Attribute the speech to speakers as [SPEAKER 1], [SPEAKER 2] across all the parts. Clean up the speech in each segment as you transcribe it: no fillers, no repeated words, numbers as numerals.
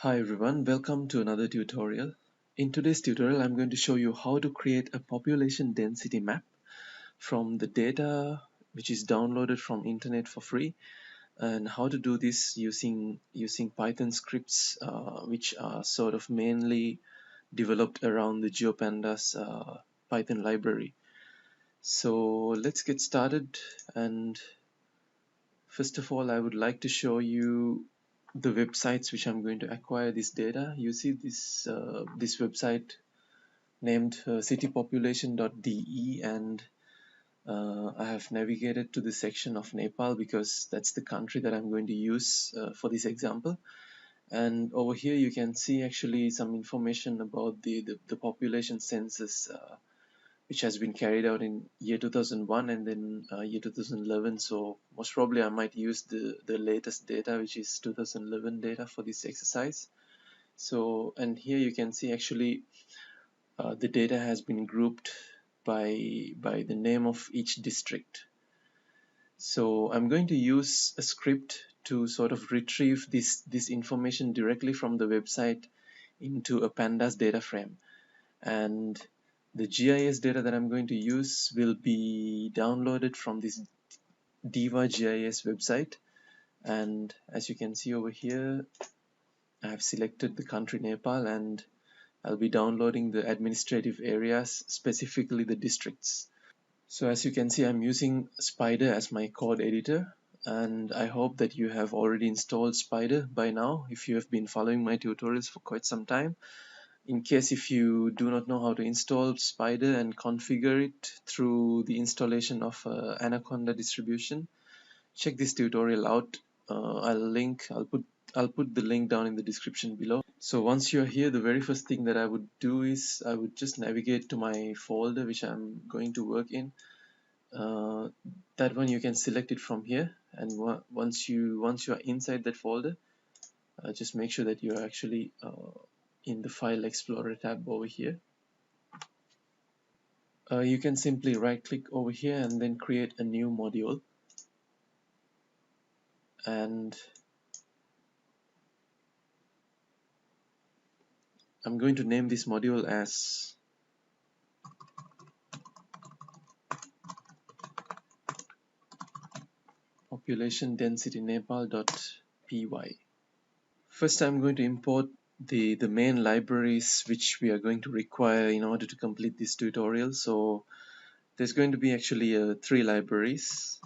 [SPEAKER 1] Hi everyone, welcome to another tutorial. In today's tutorial, I'm going to show you how to create a population density map from the data which is downloaded from internet for free, and how to do this using Python scripts which are sort of mainly developed around the Geopandas Python library. So let's get started, and first of all I would like to show you the websites which I'm going to acquire this data. You see this website named citypopulation.de, and I have navigated to the section of Nepal because that's the country that I'm going to use for this example. And over here you can see actually some information about the population census which has been carried out in year 2001 and then year 2011. So most probably I might use the latest data, which is 2011 data, for this exercise. So, and here you can see actually the data has been grouped by the name of each district. So I'm going to use a script to sort of retrieve this information directly from the website into a pandas data frame. And the GIS data that I'm going to use will be downloaded from this Diva GIS website. And as you can see over here, I have selected the country Nepal, and I'll be downloading the administrative areas, specifically the districts. So as you can see, I'm using Spider as my code editor, and I hope that you have already installed Spider by now if you have been following my tutorials for quite some time. In case if you do not know how to install Spider and configure it through the installation of Anaconda distribution, check this tutorial out. I'll put the link down in the description below. So once you're here, the very first thing that I would do is I would just navigate to my folder which I'm going to work in. That one you can select it from here, and once you are inside that folder, just make sure that you're actually in the File Explorer tab over here. You can simply right click over here and then create a new module, and I'm going to name this module as population density nepal.py. First I'm going to import the main libraries which we are going to require in order to complete this tutorial. So there's going to be actually 3 libraries.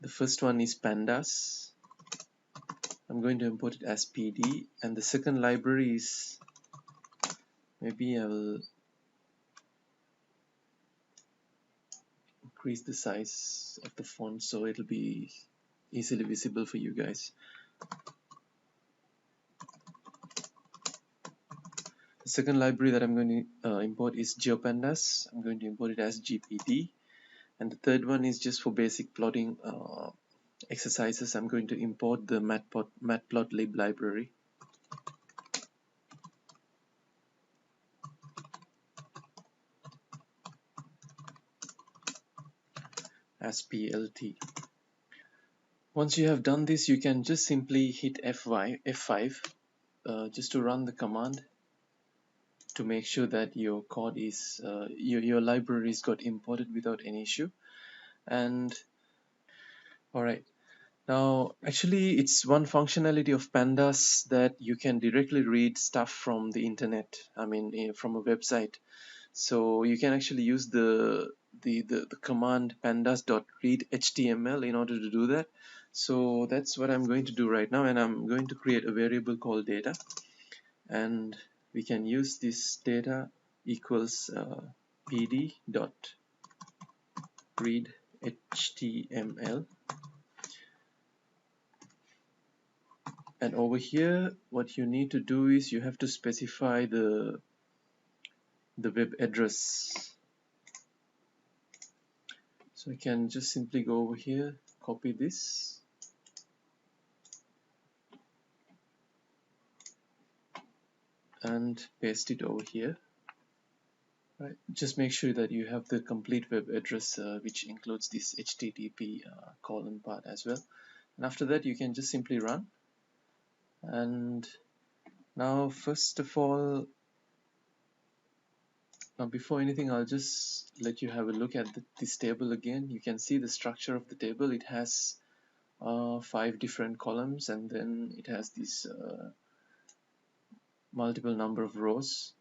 [SPEAKER 1] The first one is pandas. I'm going to import it as PD, and the second library is, maybe I'll increase the size of the font so it'll be easily visible for you guys. The second library that I'm going to import is Geopandas. I'm going to import it as GPD. And the third one is just for basic plotting exercises. I'm going to import the matplotlib library as PLT. Once you have done this, you can just simply hit F5 just to run the command to make sure that your code is your libraries got imported without any issue. And alright, now actually it's one functionality of pandas that you can directly read stuff from the internet, I mean from a website. So you can actually use the command pandas.read.html in order to do that. So that's what I'm going to do right now, and I'm going to create a variable called data, and we can use this data equals pd dot read html, and over here what you need to do is you have to specify the web address. So I can just simply go over here, copy this, and paste it over here. Right. Just make sure that you have the complete web address which includes this HTTP colon part as well. And after that you can just simply run. And now first of all, now before anything, I'll just let you have a look at this table again. You can see the structure of the table. It has 5 different columns, and then it has this multiple number of rows.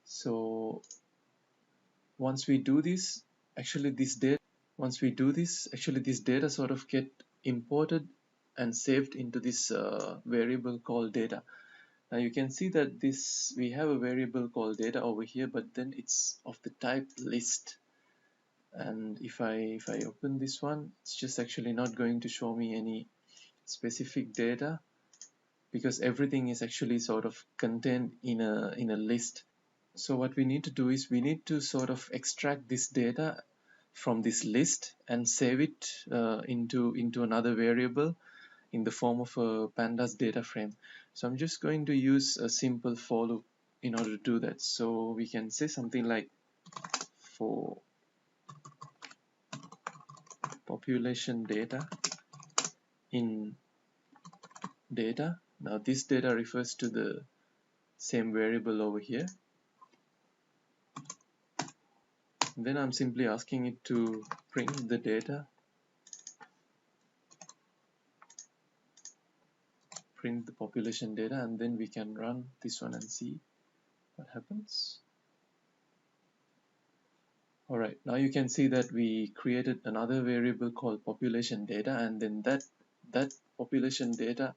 [SPEAKER 1] So once we do this, actually this data sort of get imported and saved into this variable called data. Now you can see that we have a variable called data over here, but then it's of the type list. And if I open this one, it's just actually not going to show me any specific data, because everything is actually sort of contained in a list. So what we need to do is we need to sort of extract this data from this list and save it into another variable in the form of a pandas data frame. So I'm just going to use a simple for loop in order to do that. So we can say something like for population data in data. Now this data refers to the same variable over here. And then I'm simply asking it to print the data, print the population data, and then we can run this one and see what happens. Alright, now you can see that we created another variable called population data, and then that population data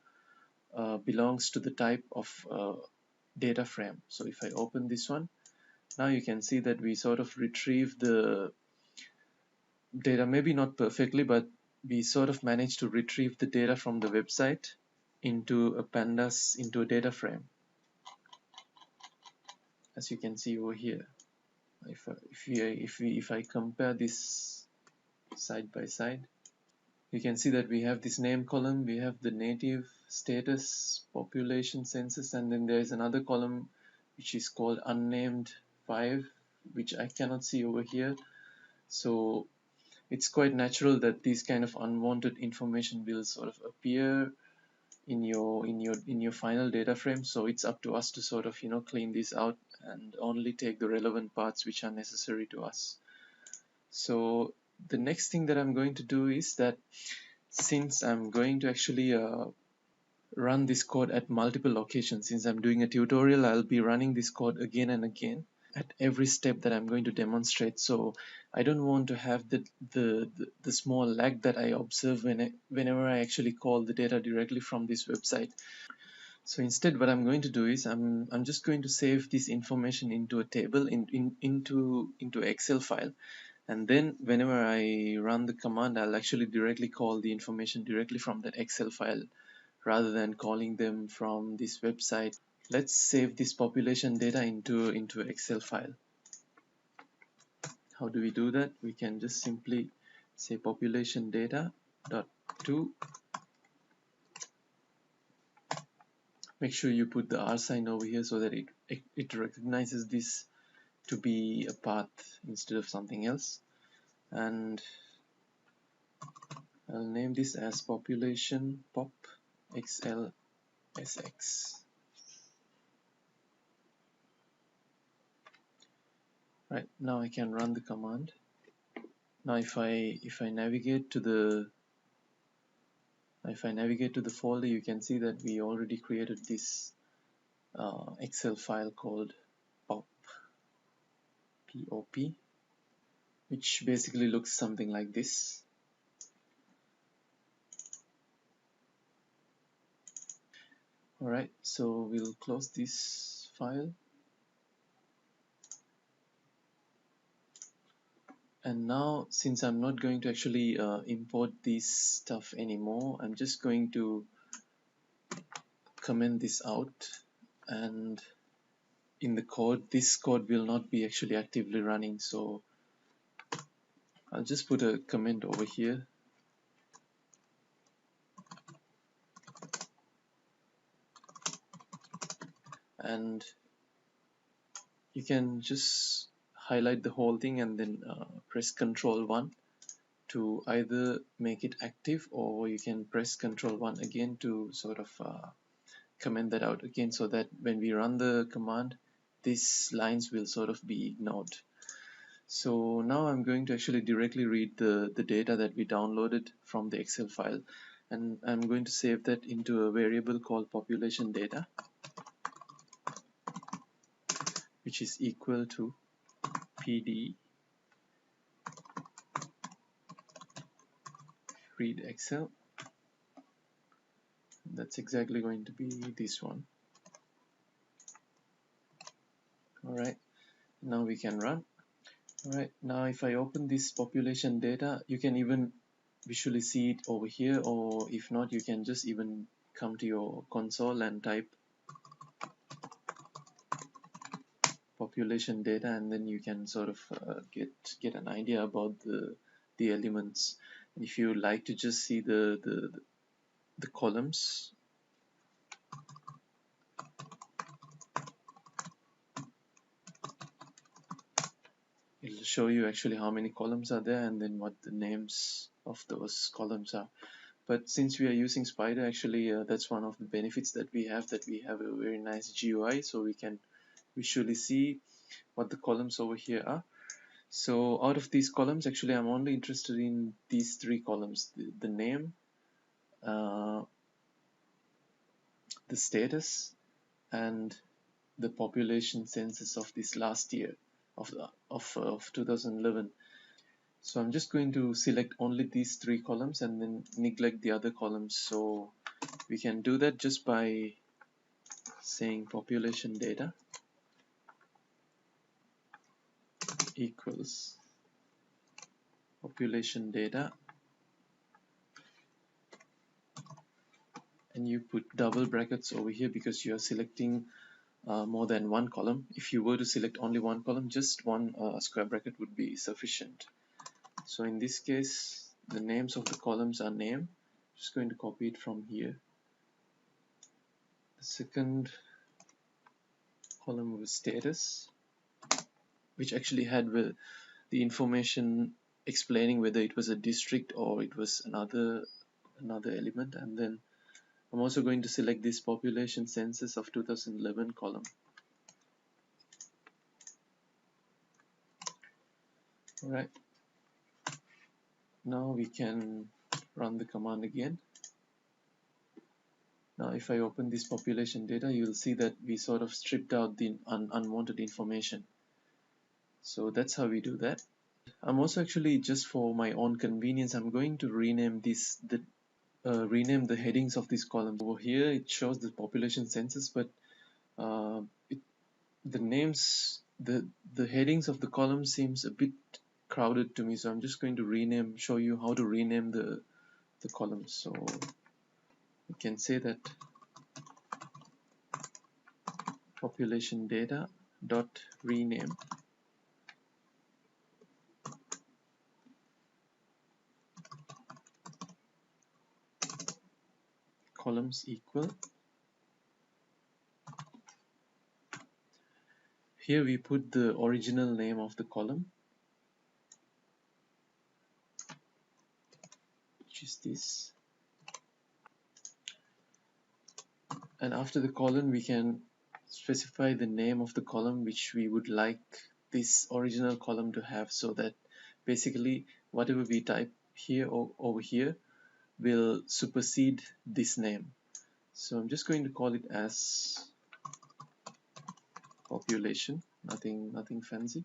[SPEAKER 1] belongs to the type of data frame. So if I open this one, now you can see that we sort of retrieve the data, maybe not perfectly, but we sort of managed to retrieve the data from the website into a pandas, into a data frame, as you can see over here. If I compare this side by side, you can see that we have this name column, we have the native, status, population, census, and then there is another column which is called unnamed 5, which I cannot see over here. So it's quite natural that these kind of unwanted information will sort of appear in your final data frame. So it's up to us to sort of clean this out and only take the relevant parts which are necessary to us. So the next thing that I'm going to do is that, since I'm going to actually run this code at multiple locations, since I'm doing a tutorial, I'll be running this code again and again at every step that I'm going to demonstrate. So I don't want to have the small lag that I observe whenever I actually call the data directly from this website. So instead, what I'm going to do is I'm just going to save this information into a table into Excel file, and then whenever I run the command, I'll actually directly call the information directly from that Excel file rather than calling them from this website. Let's save this population data into Excel file. How do we do that? We can just simply say population data dot to. Make sure you put the R sign over here so that it recognizes this to be a path instead of something else. And I'll name this as population pop xlsx. Right, now I can run the command. Now if I navigate to the folder, you can see that we already created this Excel file called pop, P-O-P, which basically looks something like this. Alright, so we'll close this file. And now, since I'm not going to actually import this stuff anymore, I'm just going to comment this out, and in the code, this code will not be actually actively running. So I'll just put a comment over here. And you can just highlight the whole thing and then press Ctrl 1 to either make it active, or you can press Ctrl 1 again to sort of comment that out again so that when we run the command, these lines will sort of be ignored. So now I'm going to actually directly read the data that we downloaded from the Excel file, and I'm going to save that into a variable called population data, which is equal to pd read Excel. That's exactly going to be this one. Alright, now we can run. Alright, now if I open this population data, you can even visually see it over here, or if not, you can just even come to your console and type population data, and then you can sort of get an idea about the elements. And if you like to just see the columns, it'll show you actually how many columns are there and then what the names of those columns are. But since we are using Spider, actually that's one of the benefits that we have a very nice GUI, so we can visually see what the columns over here are. So out of these columns, actually I'm only interested in these three columns: the name, uh, the status, and the population census of this last year of 2011. So I'm just going to select only these three columns and then neglect the other columns. So we can do that just by saying population data equals population data, and you put double brackets over here because you are selecting more than one column. If you were to select only one column, just one square bracket would be sufficient. So in this case, the names of the columns are name. Just going to copy it from here. The second column was status, which actually had the information explaining whether it was a district or it was another element. And then I'm also going to select this population census of 2011 column. Alright, now we can run the command again. Now if I open this population data, you'll see that we sort of stripped out the unwanted information. So that's how we do that. I'm also actually, just for my own convenience, I'm going to rename rename the headings of this column. Over here it shows the population census, but the names, the headings of the column seems a bit crowded to me, so I'm just going to show you how to rename the columns. So you can say that population data dot rename columns equal. Here we put the original name of the column, which is this, and after the colon we can specify the name of the column which we would like this original column to have, so that basically whatever we type here or over here will supersede this name. So I'm just going to call it as population, nothing fancy.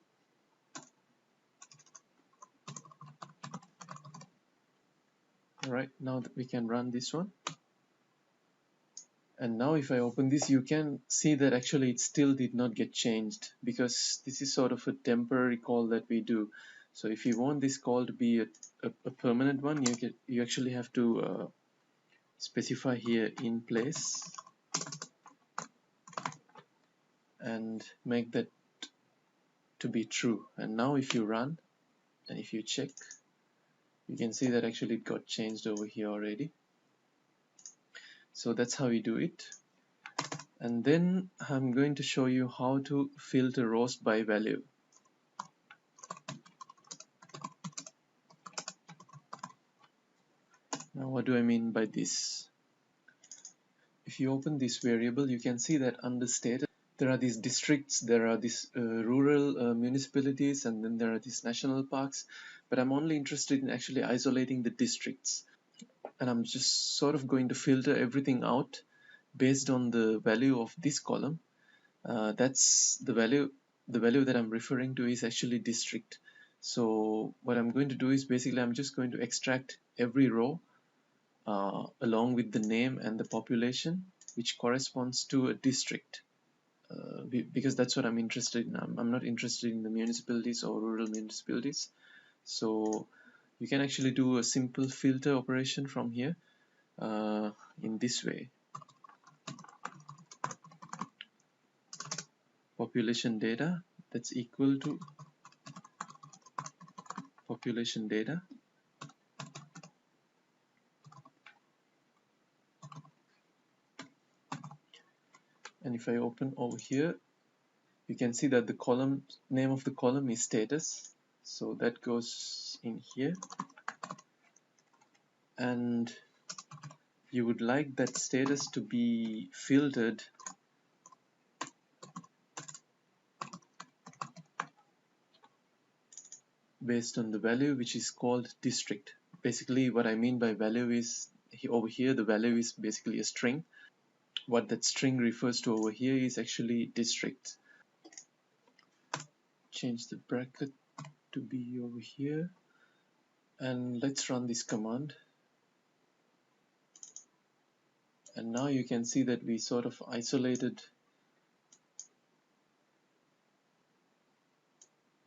[SPEAKER 1] Alright, now that we can run this one. And now if I open this, you can see that actually it still did not get changed, because this is sort of a temporary call that we do. So if you want this call to be a permanent one, you actually have to specify here in place and make that to be true. And now if you run and if you check, you can see that actually it got changed over here already. So that's how we do it. And then I'm going to show you how to filter rows by value. Now what do I mean by this? if you open this variable, you can see that under status there are these districts, there are these rural municipalities, and then there are these national parks. But I'm only interested in actually isolating the districts, and I'm just sort of going to filter everything out based on the value of this column. That's the value. The value that I'm referring to is actually district. So what I'm going to do is basically I'm just going to extract every row along with the name and the population, which corresponds to a district. Because that's what I'm interested in. I'm not interested in the municipalities or rural municipalities. So you can actually do a simple filter operation from here in this way. Population data, that's equal to population data. And if I open over here, you can see that the column name of the column is status. So that goes in here. And you would like that status to be filtered based on the value, which is called district. Basically what I mean by value is over here the value is basically a string. What that string refers to over here is actually district. Change the bracket to be over here, and let's run this command. And now you can see that we sort of isolated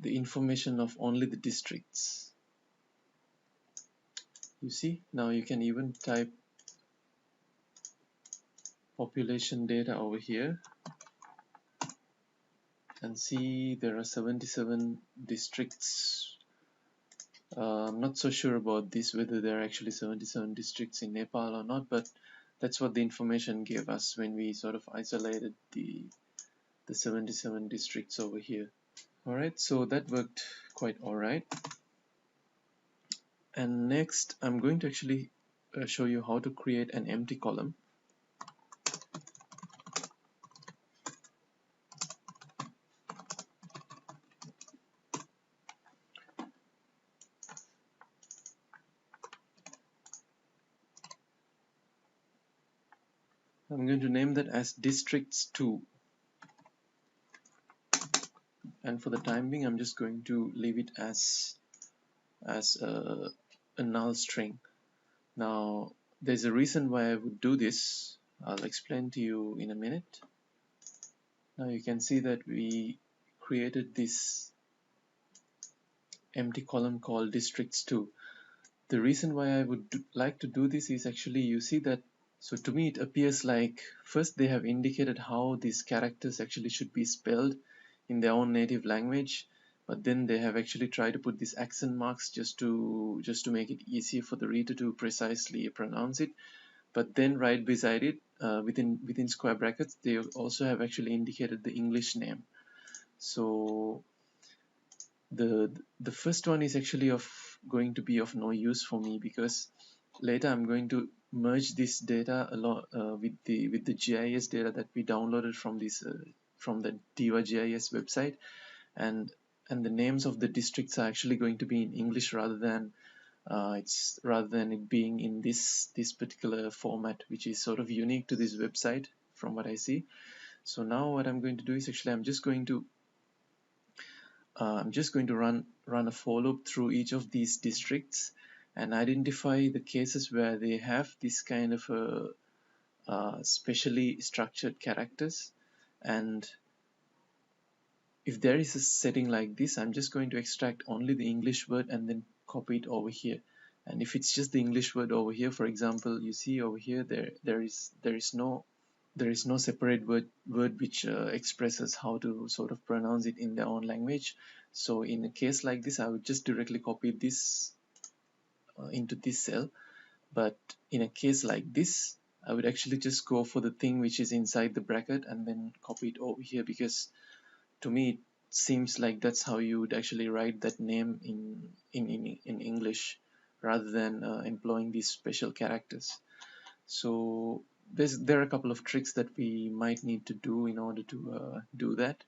[SPEAKER 1] the information of only the districts. You see, now you can even type population data over here and see there are 77 districts. I'm not so sure about this, whether there are actually 77 districts in Nepal or not, but that's what the information gave us when we sort of isolated the 77 districts over here. Alright, so that worked quite alright. And next I'm going to actually show you how to create an empty column. I'm going to name that as districts2, and for the time being I'm just going to leave it as a null string. Now there's a reason why I would do this. I'll explain to you in a minute. Now you can see that we created this empty column called districts2. The reason why I would like to do this is actually, you see that, so to me it appears like first they have indicated how these characters actually should be spelled in their own native language, but then they have actually tried to put these accent marks just to make it easier for the reader to precisely pronounce it. But then right beside it, within square brackets, they also have actually indicated the English name. So the first one is actually going to be of no use for me, because later I'm going to merge this data a lot with the GIS data that we downloaded from this from the Diva GIS website, and the names of the districts are actually going to be in English rather than it being in this particular format, which is sort of unique to this website from what I see. So now what I'm going to do is actually I'm just going to run a for loop through each of these districts and identify the cases where they have this kind of specially structured characters. And if there is a setting like this, I'm just going to extract only the English word and then copy it over here. And if it's just the English word over here, for example, you see over here there is no separate word which expresses how to sort of pronounce it in their own language. So in a case like this, I would just directly copy this into this cell. But in a case like this, I would actually just go for the thing which is inside the bracket and then copy it over here, because to me it seems like that's how you would actually write that name in English rather than employing these special characters. So there are a couple of tricks that we might need to do in order to do that.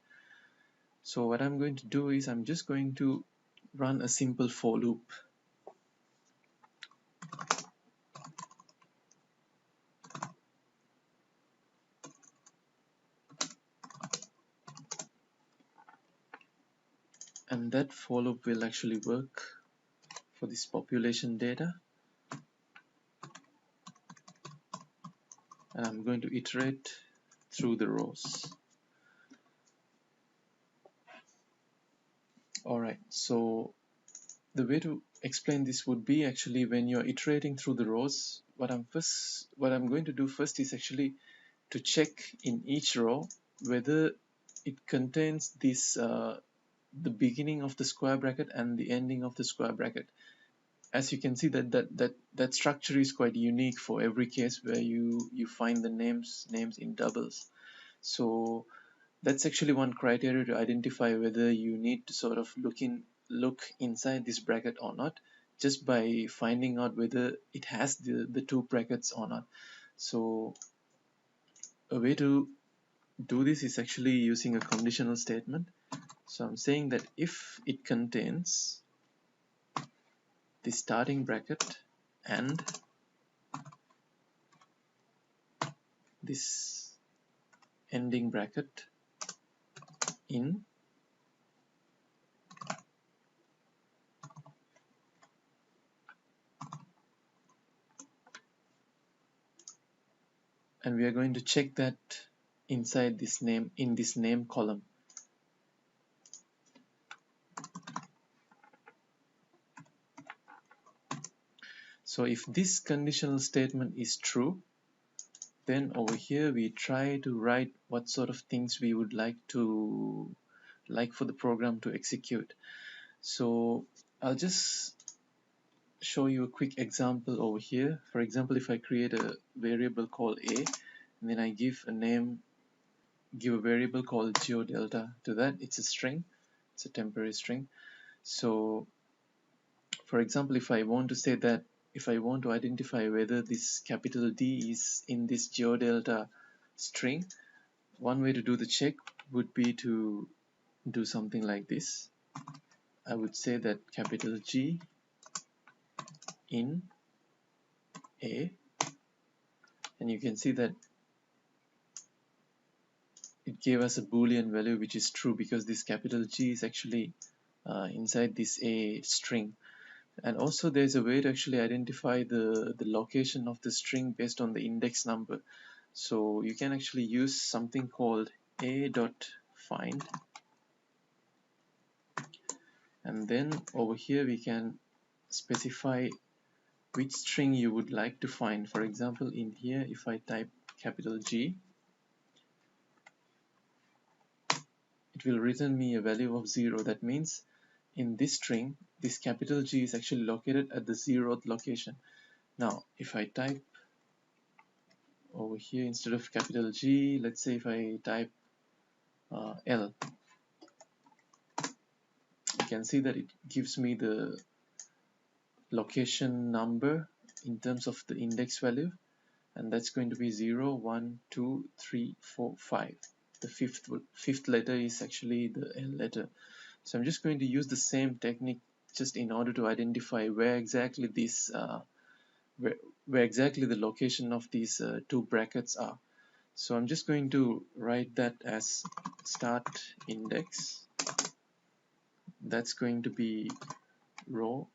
[SPEAKER 1] So what I'm going to do is I'm just going to run a simple for loop. And that for loop will actually work for this population data. And I'm going to iterate through the rows. Alright, so the way to explain this would be actually when you're iterating through the rows, what I'm going to do first is actually to check in each row whether it contains this the beginning of the square bracket and the ending of the square bracket. As you can see that structure is quite unique for every case where you find the names in doubles. So that's actually one criteria to identify whether you need to sort of look inside this bracket or not, just by finding out whether it has the two brackets or not. So a way to do this is actually using a conditional statement. So I'm saying that if it contains the starting bracket and this ending bracket in, and we are going to check that inside this name, in this name column. So if this conditional statement is true, then over here we try to write what sort of things we would like for the program to execute. So I'll just show you a quick example over here. For example, if I create a variable called a, and then I give a variable called geodelta to that. It's a string, it's a temporary string. So for example, if I want to identify whether this capital D is in this geodelta string, one way to do the check would be to do something like this. I would say that capital G in A, and you can see that it gave us a boolean value which is true because this capital G is actually inside this A string. And also there's a way to actually identify the location of the string based on the index number. So you can actually use something called a.find, and then over here we can specify which string you would like to find. For example, in here if I type capital G, it will return me a value of 0. That means in this string this capital G is actually located at the 0th location. Now if I type over here, instead of capital G, let's say if I type L, you can see that it gives me the location number in terms of the index value, and that's going to be 0, 1, 2, 3, 4, 5. The fifth letter is actually the L letter. So I'm just going to use the same technique just in order to identify where exactly these where exactly the location of these two brackets are. So I'm just going to write that as start index. That's going to be row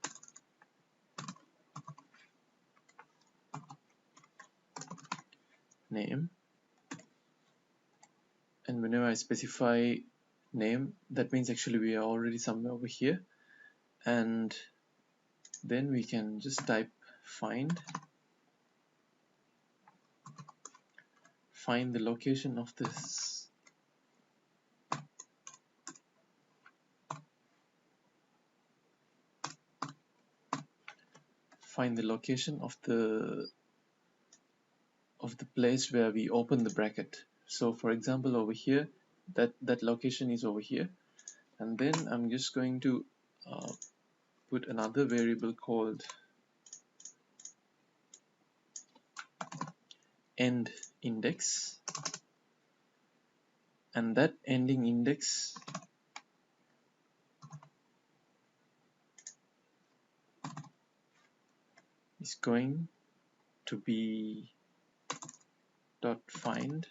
[SPEAKER 1] name, and whenever I specify name, that means actually we are already somewhere over here, and then we can just type find the location of this place where we open the bracket. So for example over here, that location is over here, and then I'm just going to put another variable called end index, and that ending index is going to be dot find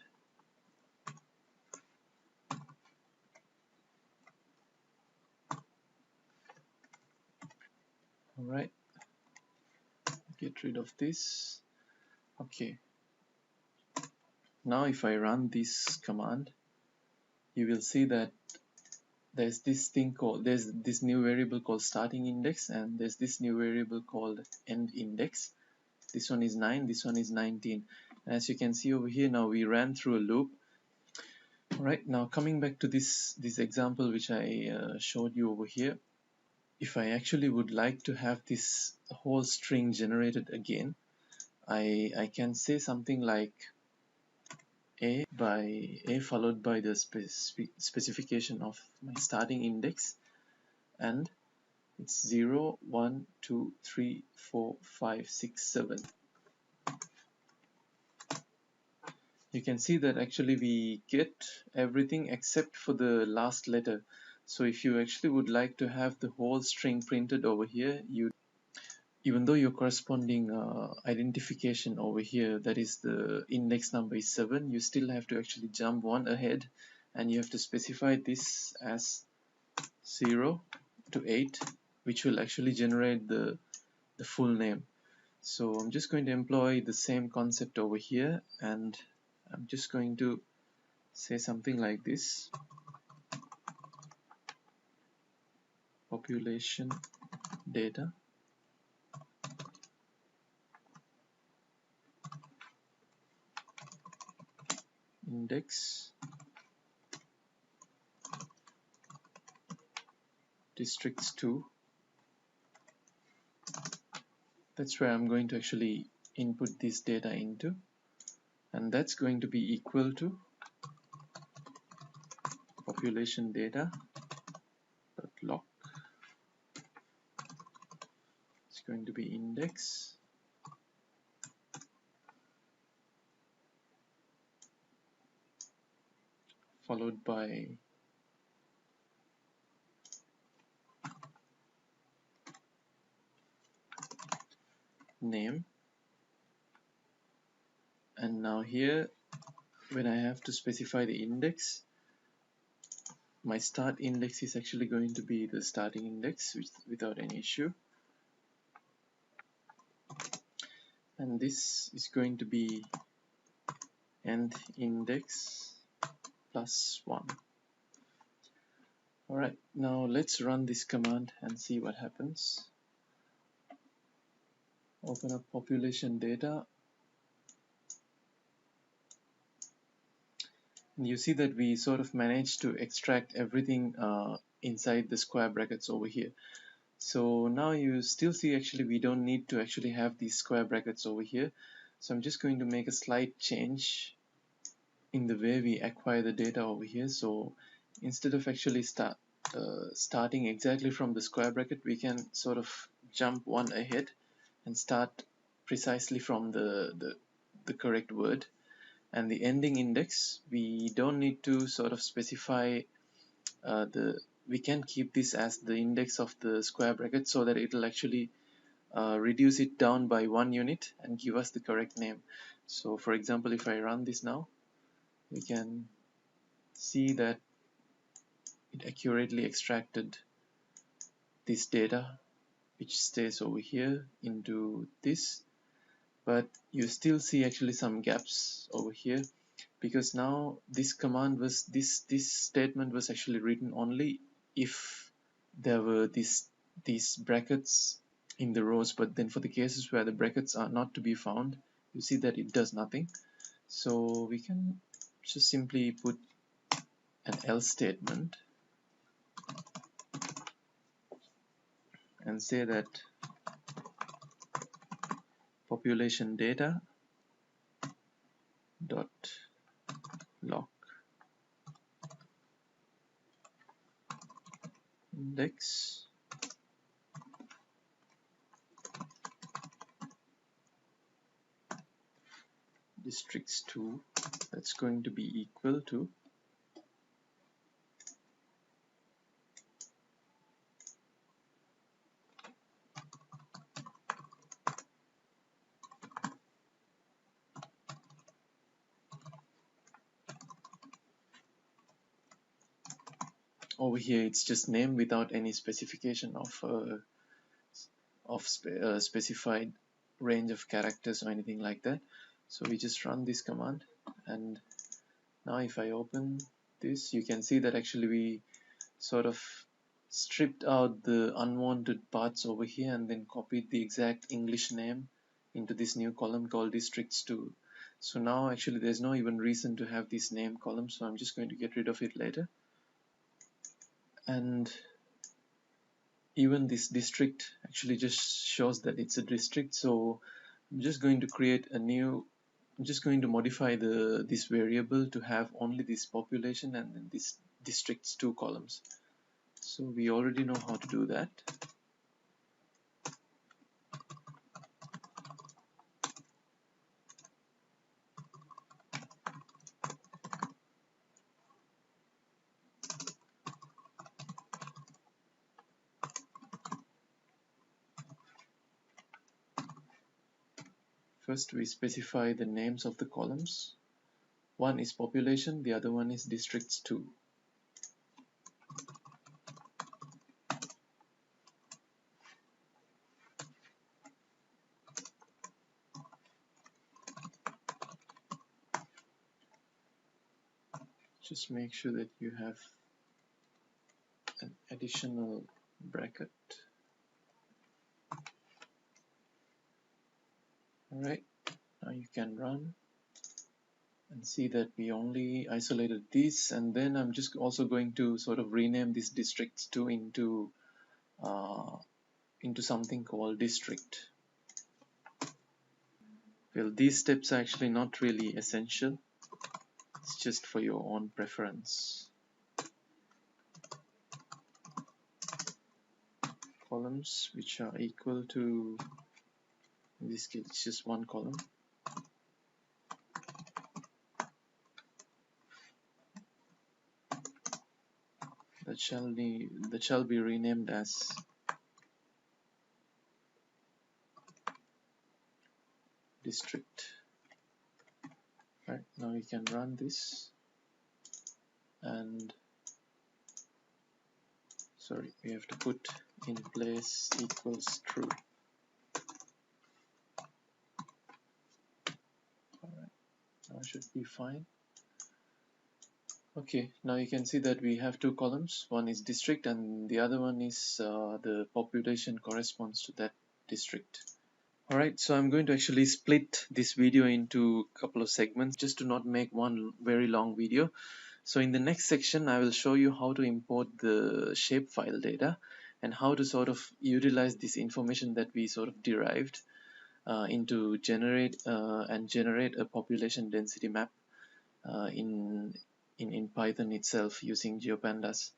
[SPEAKER 1] alright, get rid of this. Okay, now if I run this command, you will see that there's this new variable called starting index, and there's this new variable called end index. This one is 9, this one is 19. And as you can see over here, now we ran through a loop. Alright, now coming back to this example which I showed you over here, if I actually would like to have this whole string generated again, I can say something like a followed by the specification of my starting index, and it's 0, 1, 2, 3, 4, 5, 6, 7. You can see that actually we get everything except for the last letter. So if you actually would like to have the whole string printed over here, even though your corresponding identification over here, that is the index number, is 7, you still have to actually jump one ahead, and you have to specify this as 0 to 8, which will actually generate the full name. So I'm just going to employ the same concept over here, and I'm just going to say something like this: population data index districts 2. That's where I'm going to actually input this data into, and that's going to be equal to population data log. It's going to be index followed by name, and now here when I have to specify the index, my start index is actually going to be the starting index without any issue, and this is going to be end index plus 1. Alright, now let's run this command and see what happens. Open up population data, and you see that we sort of managed to extract everything inside the square brackets over here. So now you still see actually we don't need to actually have these square brackets over here. So I'm just going to make a slight change in the way we acquire the data over here. So instead of actually starting exactly from the square bracket, we can sort of jump one ahead and start precisely from the correct word. And the ending index, we don't need to sort of specify we can keep this as the index of the square bracket, so that it will actually reduce it down by 1 unit and give us the correct name. So for example, if I run this now, we can see that it accurately extracted this data, which stays over here, into this. But you still see actually some gaps over here, because now this command was this statement was actually written only if there were these brackets in the rows, but then for the cases where the brackets are not to be found, you see that it does nothing. So we can just simply put an else statement and say that population data dot log index districts 2, that's going to be equal to over here. It's just name without any specification of specified range of characters or anything like that. So we just run this command, and now if I open this, you can see that actually we sort of stripped out the unwanted parts over here and then copied the exact English name into this new column called districts 2. So now actually there's no even reason to have this name column, so I'm just going to get rid of it later. And even this district actually just shows that it's a district, so I'm just going to create a new, I'm just going to modify this variable to have only this population and then this districts 2 columns. So we already know how to do that. First we specify the names of the columns. One is population, the other one is districts 2. Just make sure that you have an additional bracket. Alright, now you can run and see that we only isolated this, and then I'm just also going to sort of rename this districts 2 into something called district. Well, these steps are actually not really essential, it's just for your own preference. Columns which are equal to, in this case it's just one column, that shall be renamed as district. Right, now we can run this, and sorry, we have to put in place equals true. Alright, now it should be fine. Okay, now you can see that we have two columns. One is district and the other one is the population corresponds to that district. Alright, so I'm going to actually split this video into a couple of segments just to not make one very long video. So in the next section, I will show you how to import the shapefile data and how to sort of utilize this information that we sort of derived into generate a population density map in Python itself using Geopandas.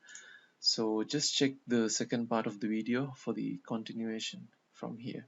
[SPEAKER 1] So just check the second part of the video for the continuation from here.